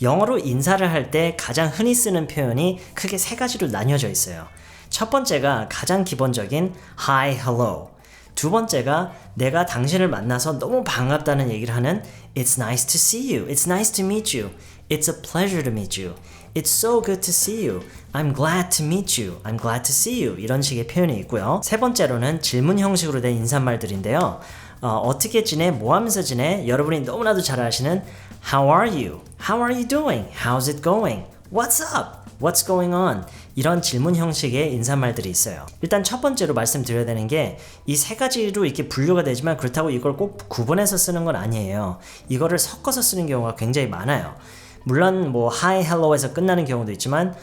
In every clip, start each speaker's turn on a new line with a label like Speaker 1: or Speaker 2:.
Speaker 1: 영어로 인사를 할 때 가장 흔히 쓰는 표현이 크게 세 가지로 나뉘어져 있어요. 첫 번째가 가장 기본적인 Hi, hello. 두 번째가 내가 당신을 만나서 너무 반갑다는 얘기를 하는 It's nice to see you. It's nice to meet you. It's a pleasure to meet you. It's so good to see you. I'm glad to meet you. I'm glad to see you. 이런 식의 표현이 있고요. 세 번째로는 질문 형식으로 된 인사말들인데요. 어떻게 지내? 뭐 하면서 지내? 여러분이 너무나도 잘 아시는 How are you? How are you doing? How's it going? What's up? What's going on? 이런 질문 형식의 인사말들이 있어요. 일단 첫 번째로 말씀드려야 되는 게 이 세 가지로 이렇게 분류가 되지만 그렇다고 이걸 꼭 구분해서 쓰는 건 아니에요. 이거를 섞어서 쓰는 경우가 굉장히 많아요. 물론 뭐 Hi, Hello에서 끝나는 경우도 있지만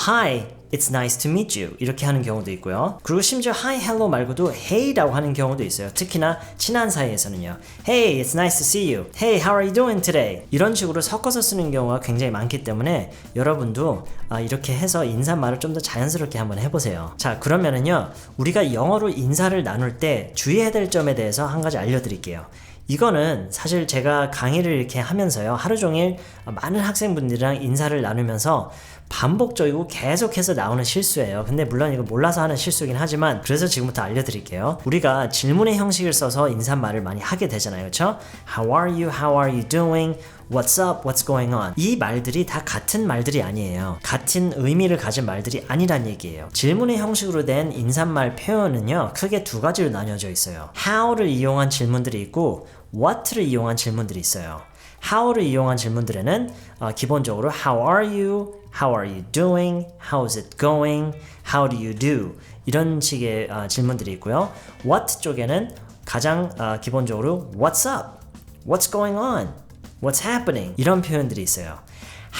Speaker 1: Hi, it's nice to meet you 이렇게 하는 경우도 있고요. 그리고 심지어 Hi, Hello 말고도 Hey라고 하는 경우도 있어요. 특히나 친한 사이에서는요. Hey, it's nice to see you. Hey, how are you doing today? 이런 식으로 섞어서 쓰는 경우가 굉장히 많기 때문에 여러분도 이렇게 해서 인사말을 좀 더 자연스럽게 한번 해보세요. 자, 그러면은요 우리가 영어로 인사를 나눌 때 주의해야 될 점에 대해서 한 가지 알려드릴게요. 이거는 사실 제가 강의를 이렇게 하면서요 하루 종일 많은 학생분들이랑 인사를 나누면서 반복적이고 계속해서 나오는 실수예요. 근데 물론 이거 몰라서 하는 실수긴 하지만 그래서 지금부터 알려드릴게요. 우리가 질문의 형식을 써서 인사말을 많이 하게 되잖아요. 그렇죠? How are you? How are you doing? What's up? What's going on? 이 말들이 다 같은 말들이 아니에요. 같은 의미를 가진 말들이 아니란 얘기예요. 질문의 형식으로 된 인사말 표현은요 크게 두 가지로 나뉘어져 있어요. How를 이용한 질문들이 있고 What를 이용한 질문들이 있어요. How를 이용한 질문들에는 기본적으로 How are you? How are you doing? How's it going? How do you do? 이런 식의 질문들이 있고요. What 쪽에는 가장 기본적으로 What's up? What's going on? What's happening? 이런 표현들이 있어요.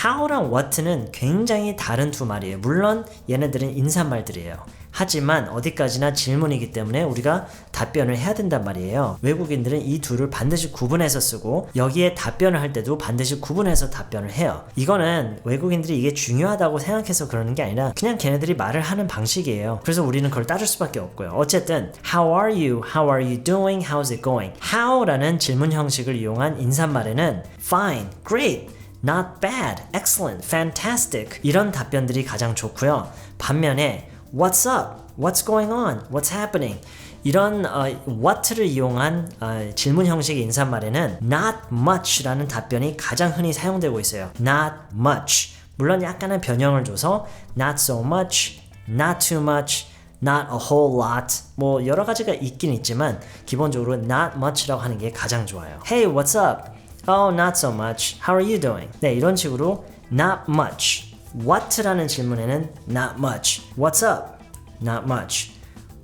Speaker 1: How랑 What는 굉장히 다른 두 말이에요. 물론 얘네들은 인사말들이에요. 하지만 어디까지나 질문이기 때문에 우리가 답변을 해야 된단 말이에요. 외국인들은 이 둘을 반드시 구분해서 쓰고 여기에 답변을 할 때도 반드시 구분해서 답변을 해요. 이거는 외국인들이 이게 중요하다고 생각해서 그러는 게 아니라 그냥 걔네들이 말을 하는 방식이에요. 그래서 우리는 그걸 따를 수밖에 없고요. 어쨌든 How are you? How are you doing? How's it going? How라는 질문 형식을 이용한 인사말에는 Fine, Great, Not bad, excellent, fantastic 이런 답변들이 가장 좋고요. 반면에 What's up? What's going on? What's happening? 이런 what를 이용한 질문 형식의 인사말에는 not much라는 답변이 가장 흔히 사용되고 있어요. Not much. 물론 약간의 변형을 줘서 not so much, not too much, not a whole lot 뭐 여러 가지가 있긴 있지만 기본적으로 not much라고 하는 게 가장 좋아요. Hey, what's up? Oh, not so much. How are you doing? 네, 이런 식으로 not much. What라는 질문에는 not much. What's up? Not much.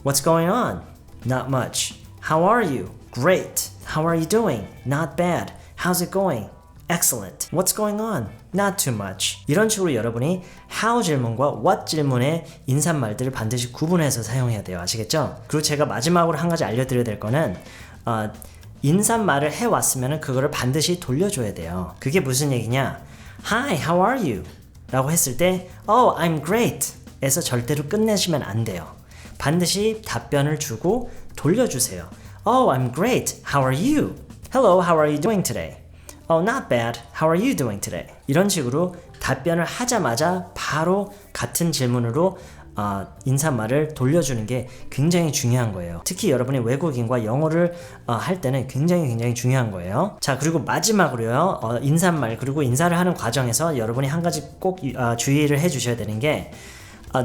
Speaker 1: What's going on? Not much. How are you? Great. How are you doing? Not bad. How's it going? Excellent. What's going on? Not too much. 이런 식으로 여러분이 how 질문과 what 질문의 인사말들을 반드시 구분해서 사용해야 돼요. 아시겠죠? 그리고 제가 마지막으로 한 가지 알려드려야 될 거는 인사말을 해왔으면 그거를 반드시 돌려줘야 돼요. 그게 무슨 얘기냐? Hi, how are you? 라고 했을 때 Oh, I'm great 에서 절대로 끝내시면 안 돼요. 반드시 답변을 주고 돌려주세요. Oh, I'm great. How are you? Hello, how are you doing today? Oh, not bad. How are you doing today? 이런 식으로 답변을 하자마자 바로 같은 질문으로 인사말을 돌려주는 게 굉장히 중요한 거예요. 특히 여러분이 외국인과 영어를 할 때는 굉장히 중요한 거예요. 자, 그리고 마지막으로요. 인사말 그리고 인사를 하는 과정에서 여러분이 한 가지 꼭 주의를 해주셔야 되는 게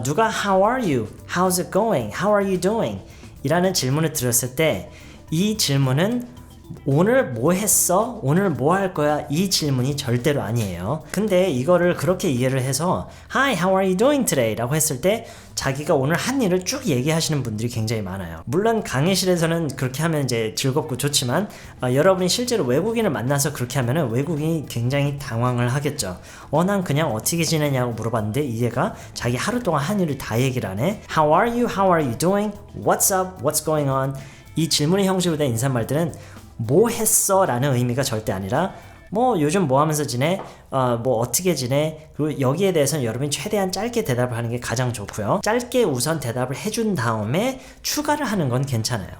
Speaker 1: 누가 How are you? How's it going? How are you doing? 이라는 질문을 들었을 때 이 질문은 오늘 뭐 했어? 오늘 뭐 할 거야? 이 질문이 절대로 아니에요. 근데 이거를 그렇게 이해를 해서 Hi, how are you doing today? 라고 했을 때 자기가 오늘 한 일을 쭉 얘기하시는 분들이 굉장히 많아요. 물론 강의실에서는 그렇게 하면 이제 즐겁고 좋지만 여러분이 실제로 외국인을 만나서 그렇게 하면은 외국인이 굉장히 당황을 하겠죠. 난 그냥 어떻게 지내냐고 물어봤는데 얘가 자기 하루 동안 한 일을 다 얘기를 하네. How are you? How are you doing? What's up? What's going on? 이 질문의 형식으로 된 인사말들은 뭐 했어? 라는 의미가 절대 아니라 뭐 요즘 뭐 하면서 지내? 뭐 어떻게 지내? 그리고 여기에 대해서는 여러분이 최대한 짧게 대답을 하는 게 가장 좋고요. 짧게 우선 대답을 해준 다음에 추가를 하는 건 괜찮아요.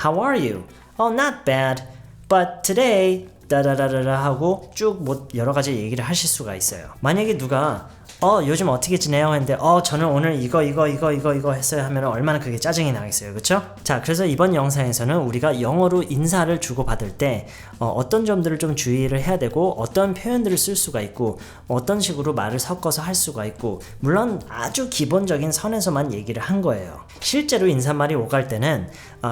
Speaker 1: How are you? Oh, not bad. But today 따라라라 하고 쭉 뭐 여러 가지 얘기를 하실 수가 있어요. 만약에 누가 요즘 어떻게 지내요? 했는데 저는 오늘 이거 했어요 하면 얼마나 그게 짜증이 나겠어요. 그쵸? 자, 그래서 이번 영상에서는 우리가 영어로 인사를 주고받을 때 어떤 점들을 좀 주의를 해야 되고 어떤 표현들을 쓸 수가 있고 어떤 식으로 말을 섞어서 할 수가 있고 물론 아주 기본적인 선에서만 얘기를 한 거예요. 실제로 인사말이 오갈 때는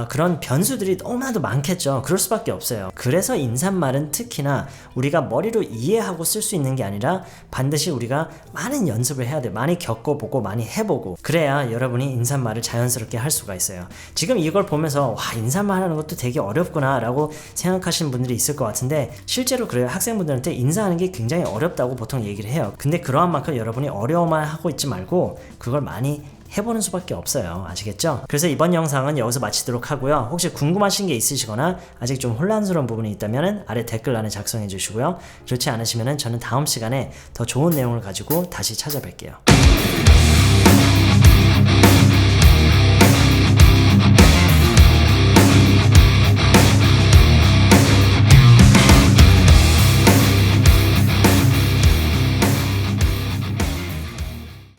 Speaker 1: 그런 변수들이 너무나도 많겠죠. 그럴 수밖에 없어요. 그래서 인사말은 특히나 우리가 머리로 이해하고 쓸 수 있는 게 아니라 반드시 우리가 많은 연습을 해야 돼. 많이 겪어보고 많이 해보고 그래야 여러분이 인사말을 자연스럽게 할 수가 있어요. 지금 이걸 보면서 와, 인사말 하는 것도 되게 어렵구나 라고 생각하시는 분들이 있을 것 같은데 실제로 그래요. 학생분들한테 인사하는 게 굉장히 어렵다고 보통 얘기를 해요. 근데 그러한 만큼 여러분이 어려워만 하고 있지 말고 그걸 많이 해보는 수밖에 없어요. 아시겠죠? 그래서 이번 영상은 여기서 마치도록 하고요. 혹시 궁금하신 게 있으시거나 아직 좀 혼란스러운 부분이 있다면 아래 댓글란에 작성해 주시고요. 그렇지 않으시면 저는 다음 시간에 더 좋은 내용을 가지고 다시 찾아뵐게요.